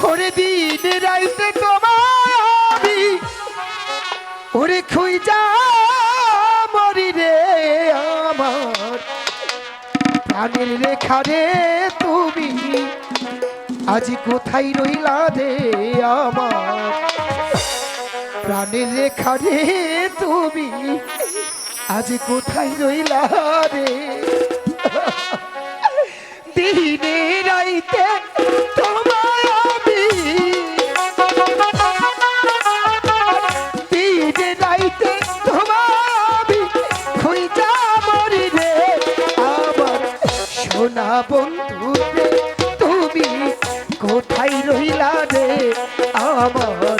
ওরে দিন রাইতে তোমায় আমি ওরে খুঁজা মরি রে আমার প্রাণের রেখা রে তুমি আজ কোথায় রইলা রে আমার প্রাণের রেখা রে তুমি আজ কোথায় রইলা রে দিনে রাইতে তোমায় আমি দিনে রাইতে তোমায় আমি খুঁজা মরি রে আমার সোনা বন্ধু রে তুমি কোথায় রইলা রে আমার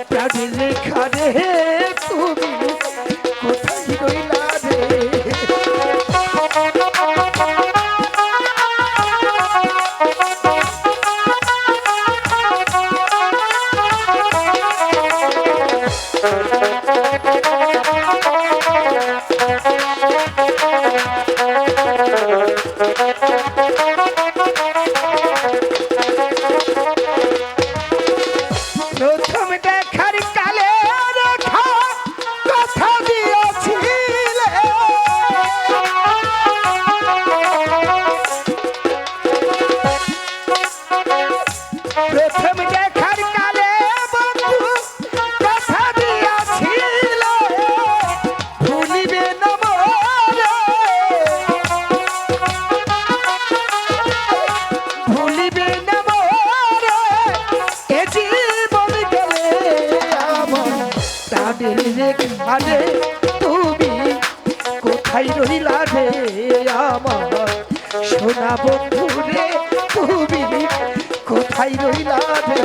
প্রাণের রেখা রে তুমি কোথায় রইলা রে প্রথম দেখার কালে রেখা কথা দিয়েছিলে প্রথম দেখার কালে বন্ধু কথা দিয়েছিলে ভুলিবে না মোরে ভুলিবে না মোরে এ জীবন গেলে আমার প্রাণের রেখা রে তুমি কোথায় রইলা রে আমার সোনা বন্ধু রে তুমি কোথায় রইলা রে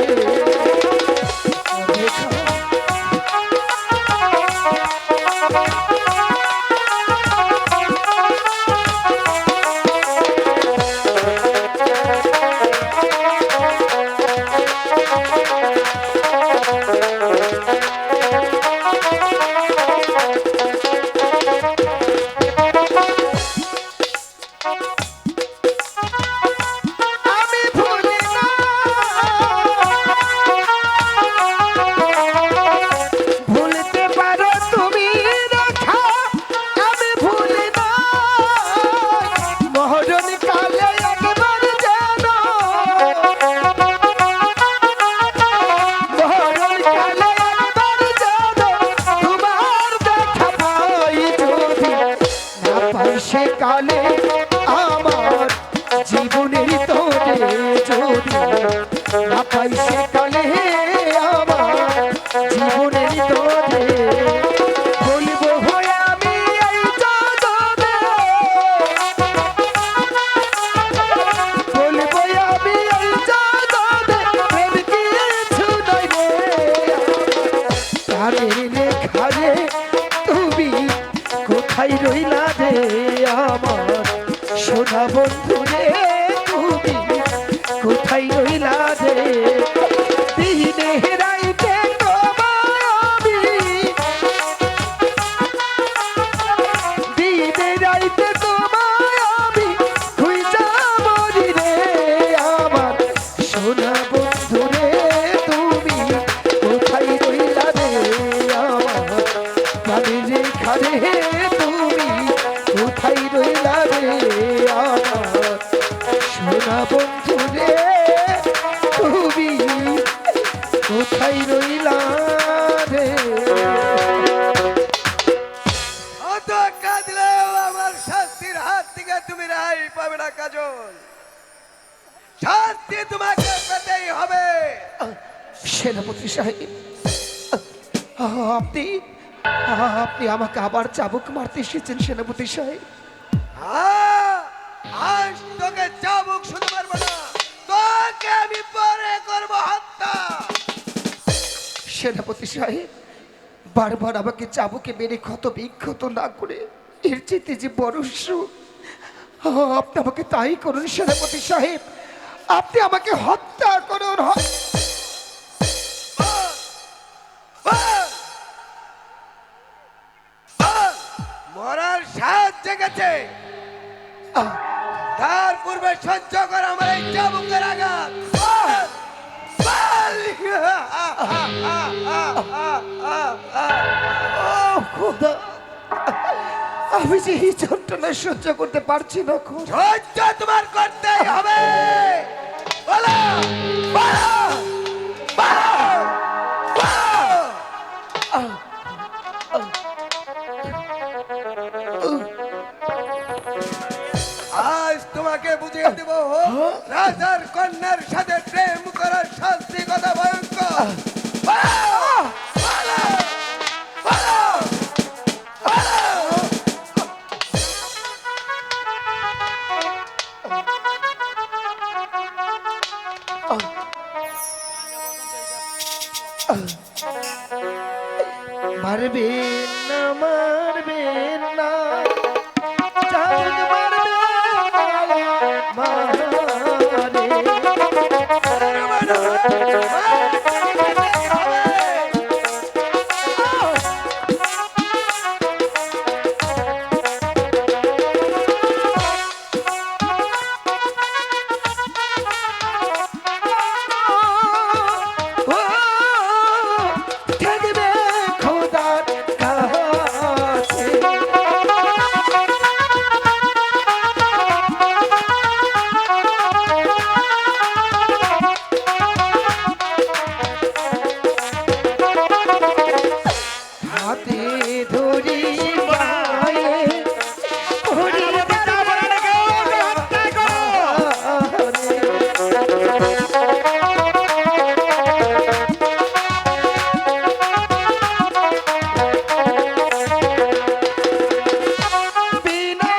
আমি ভুলি না ভুলতে পারো তুমি রেখা আমি ভুলি না মরণ কালে একবার যেন মরণ কালে একবার যেন তোমার দেখা পাই যদি না পাই সে কালে আমার জীবনের তোরে যদি না পাই সে কালে আমার জীবনের তোরে বলবো হয়ে আমি এই জগতে বলবো আমি এই জগতে প্রেম কিছু নাই রে প্রাণের রেখা রে তুমি কোথায় রইলা রে আমার সোনা বন্ধু রে তুমি কোথায় রইলা রে দিনে রাইতে তোমায় আমি দিনে রাইতে তোমায় আমি খুঁজা মরি রে আমার সোনা বন্ধু রে তুমি কোথায় রইলা রে আমার প্রাণের রেখা রে তুমি কোথায় রইলা রে আমার সোনা বন্ধু রে তুমি কোথায় রইলা রে অত কাঁদলেও আমার শাস্তির হাত থেকে তুমি রেহাই পাবে না কাজল শাস্তি তোমাকে পেতেই হবে সেনাপতি সাহেব আপনি আপনি আমাকে আবার চাবুক মারতে এসেছেন সেনাপতি সাহেব আজ তোকে চাবুক শুনতে পারবো না তোকে আমি পরে করবো হত্যা সেনাপতি সাহেব বারবার আমাকে চাবুকে মেরে ক্ষত বিক্ষত না করে এর চেয়ে যে বড় সুখ আপনি আমাকে তাই করুন সেনাপতি সাহেব আপনি আমাকে হত্যা করুন মরার সাজ জেগেছে তার পূর্বে সহ্য করা আমার এই চাবুকের আঘাত ও খোদা, আমি যে এই যন্ত্রণা সহ্য করতে পারছি না খোদা। সহ্য তোমার করতেই হবে। বলো বলো বলো বলো। আজ তোমাকে বুঝিয়ে দেব রাজার কন্যার সাথে প্রেম করার শাস্তি কত ভয়ঙ্কর। বলো, বলো, বলো, বলো। মারবেন না, মারবেন না, চাবুক মারবেন না, মারে। ও ঠেকবে খোদার কাছে। হাতে ধরি পায়ে ধরি বিনা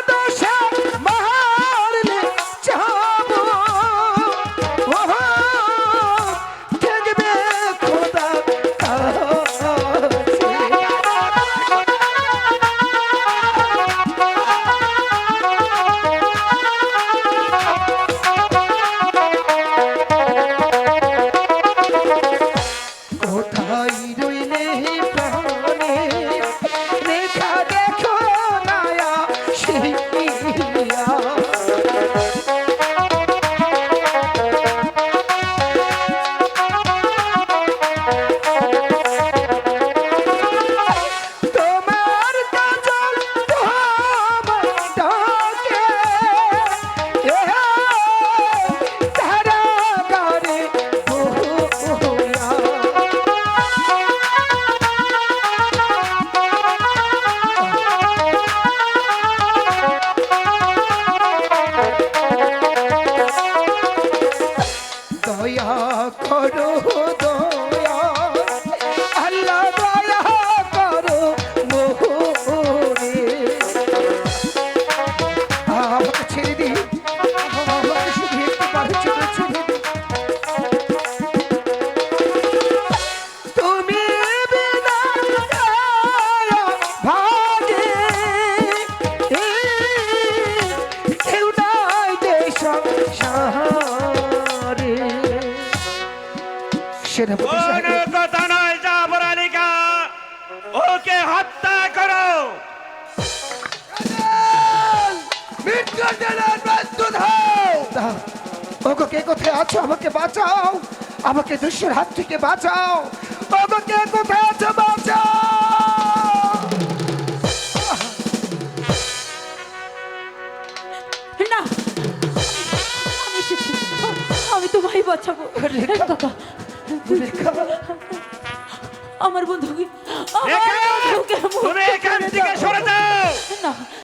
দোষে মারলে যাবো। ও ঠেকবে খোদার কাছে। কোথায় রইলে প্রাণে রেখা দেখো নায়া শিয়া। তোমার কাজল তোমার ডাকে তারা গারে বহুয়া। দয়া করো দয়া, আল্লাহ দয়া করো মোরে। আমাকে ছেড়ে দিন, আমাকে শুধু একটু বাড়ি ছেড়ে ছেড়ে দিন। তুমি বিনা দয়া ভাগে কেউ নাই দেশ সংসারে। সেনাপতি সাহেব, কোনো কথা নয় জাফর আলী খাঁ, ওকে হত্যা করো। মৃত্যুর জন্য প্রস্তুত হও। ওগো কে কোথায় আছো? আমাকে বাঁচাও, আমাকে দুষ্যের হাত থেকে বাঁচাও। ওগো কে কোথায় আছো? বাঁচাও। না, আমি এসেছি, আমি তোমায় বাঁচাবো। রেখা। কাকা, রেখা। আমার বন্ধুকে রেখা, তুমি এখান থেকে সরে যাও। না